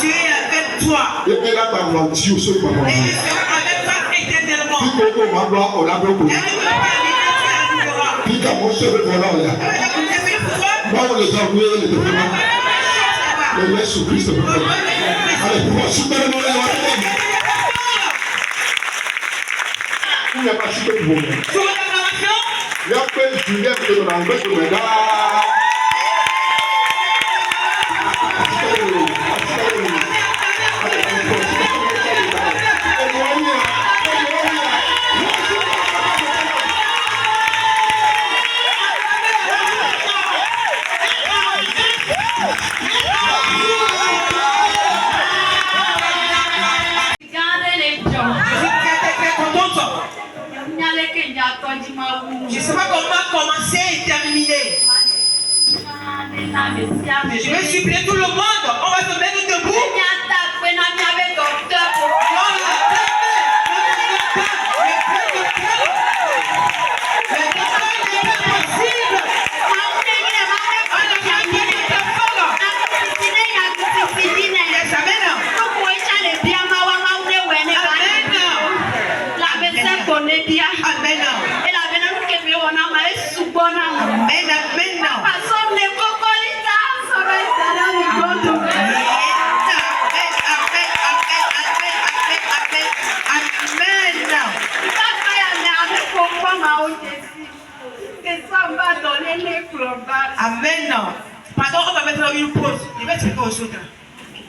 Tu es avec toi. Et tu seras avec toi éternellement. Je ne sais pas comment commencer et terminer. Mais je vais supplier tout le monde. On va se mettre debout. Amen. Pardon, on va mettre une pause. Je vais expliquer aux autres.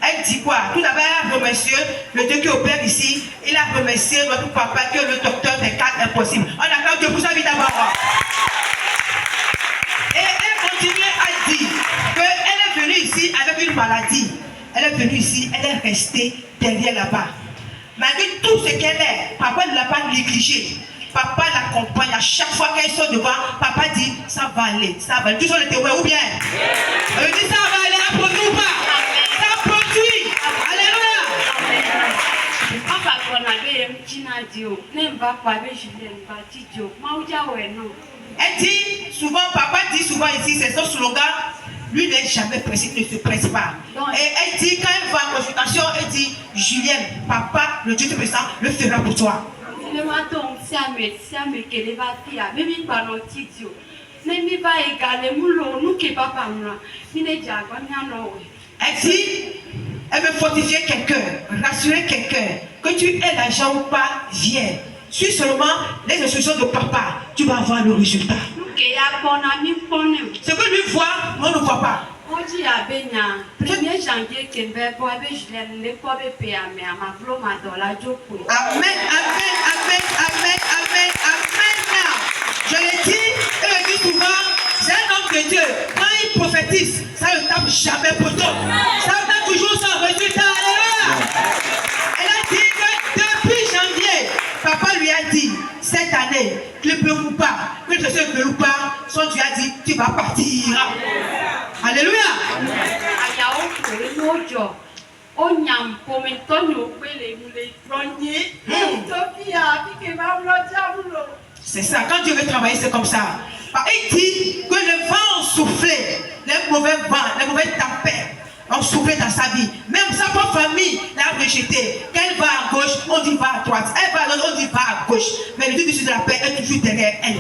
Elle dit quoi? Tout d'abord, elle a remercié le Dieu qui opère ici. Il a remercié notre papa que le docteur des cas impossibles. On acclame Dieu pour sa vie d'abord. Et elle continue à dire qu'elle est venue ici avec une maladie. Elle est venue ici, elle est restée derrière là-bas. Malgré tout ce qu'elle est, papa ne l'a pas négligé. Papa l'accompagne à chaque fois qu'elle sort devant. Papa dit, ça va aller, ça va aller. Tu sors le témoin ou bien? Elle dit, ça va aller, applaudis ou pas? Ça produit. Alléluia. Elle dit, souvent, papa dit souvent ici, c'est son slogan. Lui n'est jamais pressé, il ne se presse pas. Et elle dit, quand elle va en consultation, elle dit, Julienne, papa, le Dieu Tout-Puissant, le fera pour toi. Elle dit, elle veut fortifier quelqu'un, rassurer quelqu'un, que tu aies l'argent ou pas, viens. Suis seulement les instructions de papa, tu vas avoir le résultat. Ce que lui voit, on ne voit pas. Amen, amen. Je le dis, et le dis souvent, c'est un homme de Dieu. Quand il prophétise, ça ne tape jamais poteau. Ça tape toujours son résultat. Alléluia. Elle a dit que depuis janvier, papa lui a dit, cette année, ne pleure pas, que ne se pleure pas, son Dieu a dit, tu vas partir. Alléluia. C'est ça, quand Dieu veut travailler, c'est comme ça. Il dit que le vent soufflait, les mauvais vents, les mauvais tempêtes ont soufflé dans sa vie. Même sa propre famille l'a rejeté. Quand elle va à gauche, on dit va à droite. Elle va à droite, on dit va à gauche. Mais le Dieu de la paix est toujours derrière elle.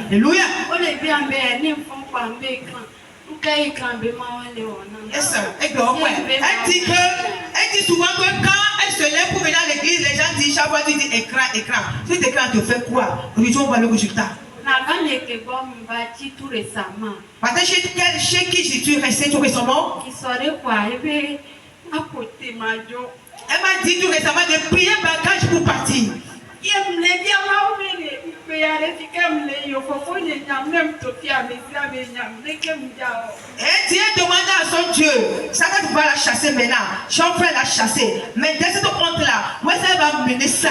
Alléluia. Elle dit souvent que quand elle se lève pour venir à l'église, les gens disent chaque fois tu dis écran. Cet écran te fait quoi? Aujourd'hui on voit le résultat. Parce que chez qui tu es resté tout récemment? Elle m'a dit tout récemment de prier bagage pour partir. Et Dieu demande à son Dieu, ça va pouvoir la chasser maintenant. Son frère l'a chasser. Mais dès cette compte-là, où est-ce qu'elle va mener ça?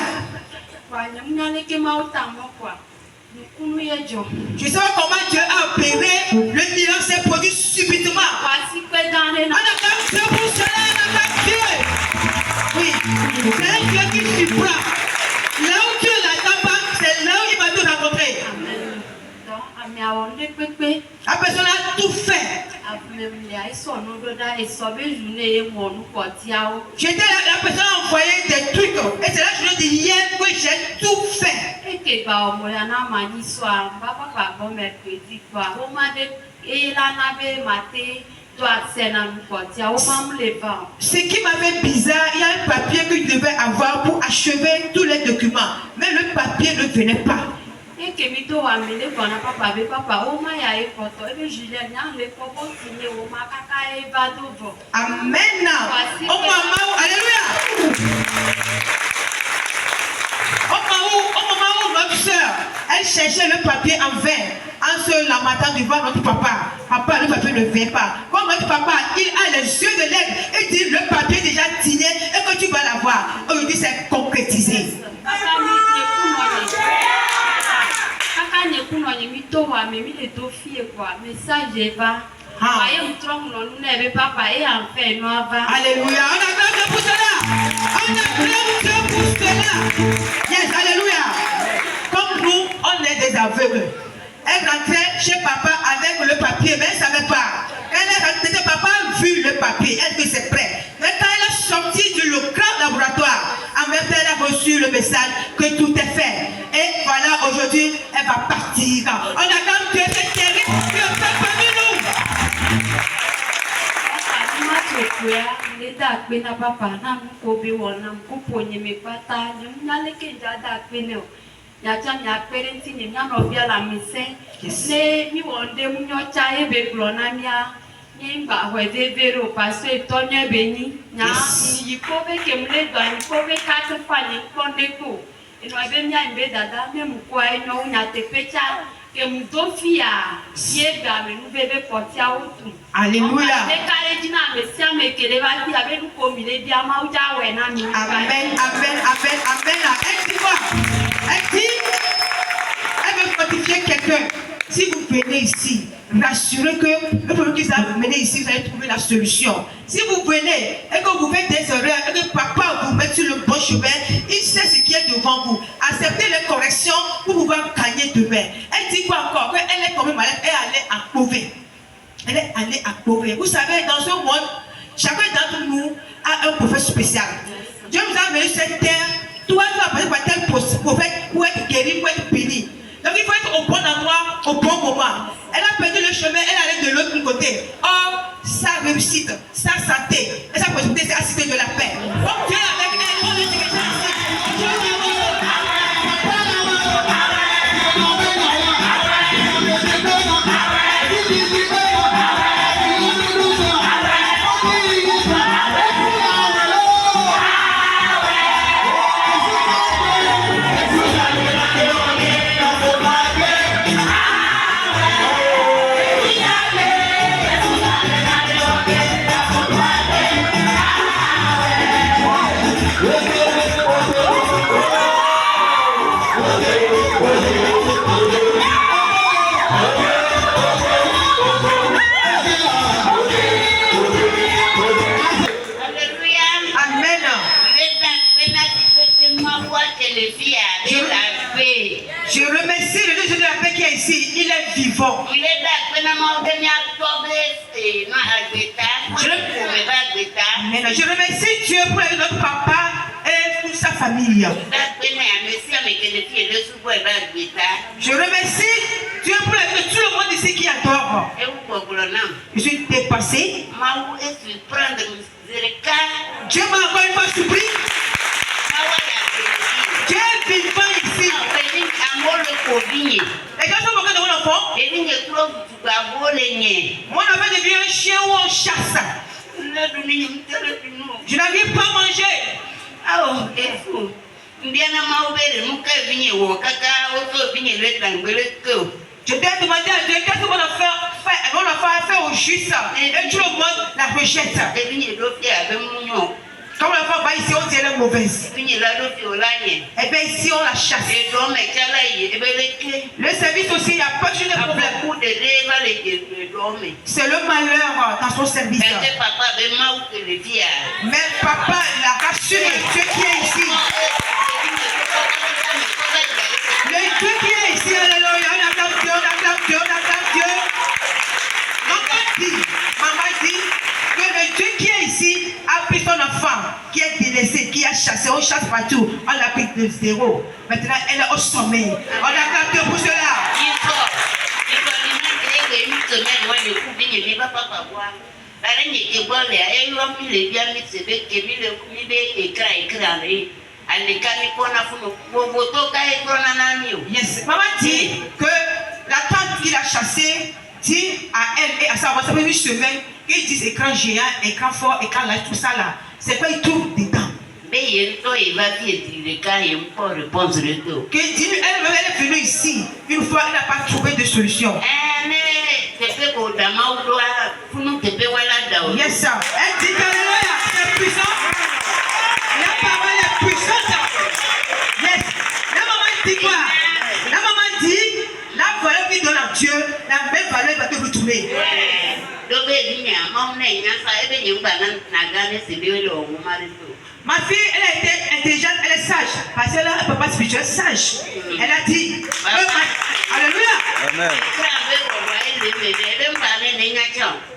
Je sais pas comment Dieu a opéré, le miracle s'est produit subitement. On a quand même Dieu pour cela, on a Dieu. Oui, c'est un Dieu qui surprend. Là où Dieu n'attend pas, c'est là où il va te rencontrer. La personne a tout fait. J'étais la personne envoyée des trucs. Et c'est là que je dis hier que j'ai tout fait. Ce qui m'avait bizarre, il y a un papier que je devais avoir pour achever tous les documents. Mais le papier ne venait pas. Amen. Oh maman, alléluia. Au moment où notre soeur, elle cherchait le papier en vain, en se lamentant devant notre papa. Papa, le papier ne vient pas. Comme notre papa, il a les yeux de l'aigle et dit le papier est déjà signé et que tu vas l'avoir. Aujourd'hui, c'est concrétisé. Alléluia. On acclame Dieu pour cela. On acclame Dieu pour cela. Yes, alléluia. Comme nous, on est des aveugles. Elle rentrait chez papa avec le papier, mais elle ne savait pas. Elle est rentrée, papa a vu le papier, elle dit c'est prêt. Mais quand elle est sortie du grand laboratoire, en même temps, elle a reçu le message que tout est fait. Et voilà, aujourd'hui, elle va partir. On acclame Dieu, c'est terrible. Dieu fait parmi nous. Alléluia. Amen, amen, amen, amen. Elle veut fortifier quelqu'un. Si vous venez ici, rassurez que le problème qui vous venez ici, vous allez trouver la solution. Si vous venez et que vous faites des erreurs et que papa vous met sur le bon chemin, il sait ce qui est devant vous. Acceptez les corrections pour pouvoir gagner demain. Elle dit quoi encore? Elle est tombée malade, elle est allée à Beauvais. Elle est allée à Beauvais. Vous savez, dans ce monde, chacun d'entre nous a un prophète spécial. Dieu nous a amené sur cette terre. Toi, tu vas passer par tel prophète pour être guéri, pour être béni. Donc il faut être au bon endroit, au bon moment. Elle a perdu le chemin, elle allait de l'autre côté. Or, sa réussite, sa santé et sa possibilité, c'est la cité de la paix. Donc Dieu est avec elle, on est ici. Je remercie le Dieu de la paix qui est ici. Il est vivant. Je remercie Dieu pour notre papa et pour sa famille. Je remercie Dieu pour tout le monde ici qui adore. Je suis dépassé. Dieu m'a encore une fois surpris. Dieu est vivant ici. Les gens sont moqués de mon enfant. Mon enfant devient un chien ou un chasse. Je n'arrive pas à manger. Je t'ai demandé à Dieu qu'est-ce que mon enfant a fait au juste. Et tout le monde la rejette. Quand l'enfant va ici, on dit elle est mauvaise. Eh bien ici, on la chasse. Le service aussi, il n'y a pas de problème. C'est le malheur dans son service. Mais papa l'a rassuré, Dieu qui est ici. Le Dieu qui est ici, alléluia, on acclame Dieu, on acclame Dieu, on acclame Dieu. Maman dit, qui est délaissée, qui a chassé, on chasse partout, on l'a pris de 0. Maintenant, elle est au sommet. On acclame Dieu pour cela. Yes. Maman dit que la tante qu'il a chassée dit à elle et à sa voix, ça fait 8 semaines qu'ils disent écran géant, écran fort, écran large, tout ça là. C'est quoi ils trouvent dedans? Elle est venue ici. Une fois, elle n'a pas trouvé de solution. Yes, sir. Elle dit que c'est puissant. La parole est puissante. Yes. La maman dit quoi? La maman dit, la valeur qui donne à Dieu, la même valeur va te retrouver. Ma fille, elle a été intelligente, elle est sage. Parce qu'elle a un papa spirituel sage. Elle a dit, alléluia. Amen.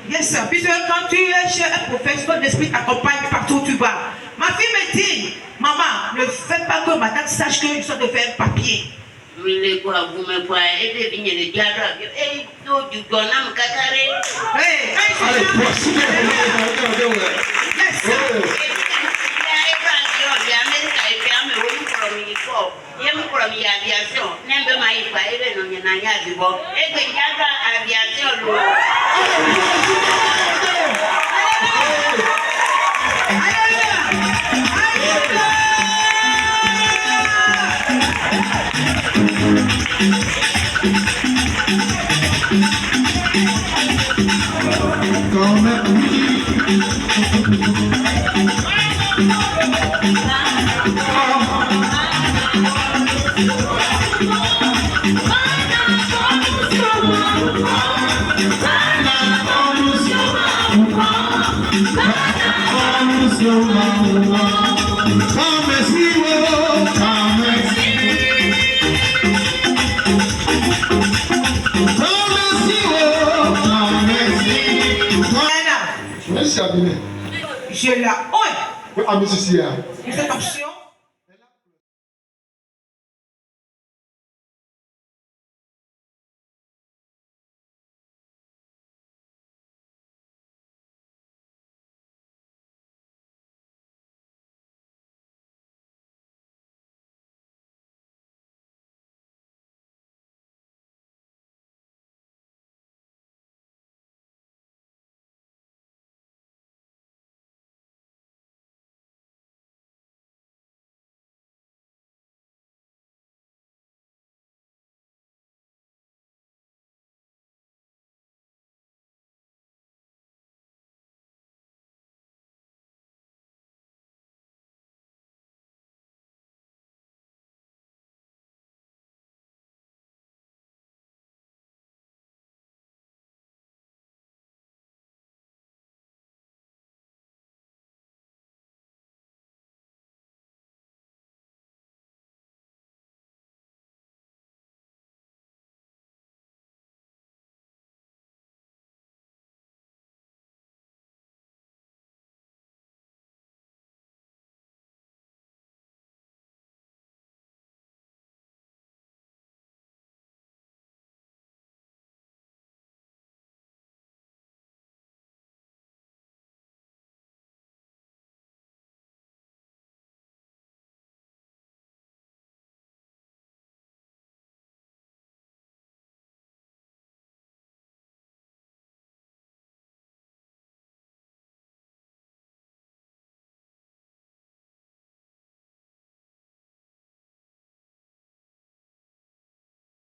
Yes, sir. Puisque quand tu es chez un prophète, ton esprit t'accompagne partout où tu vas. Ma fille me dit, maman, ne fais pas que madame sache que je suis de faire un papier. Hey, je la honte. Cette option.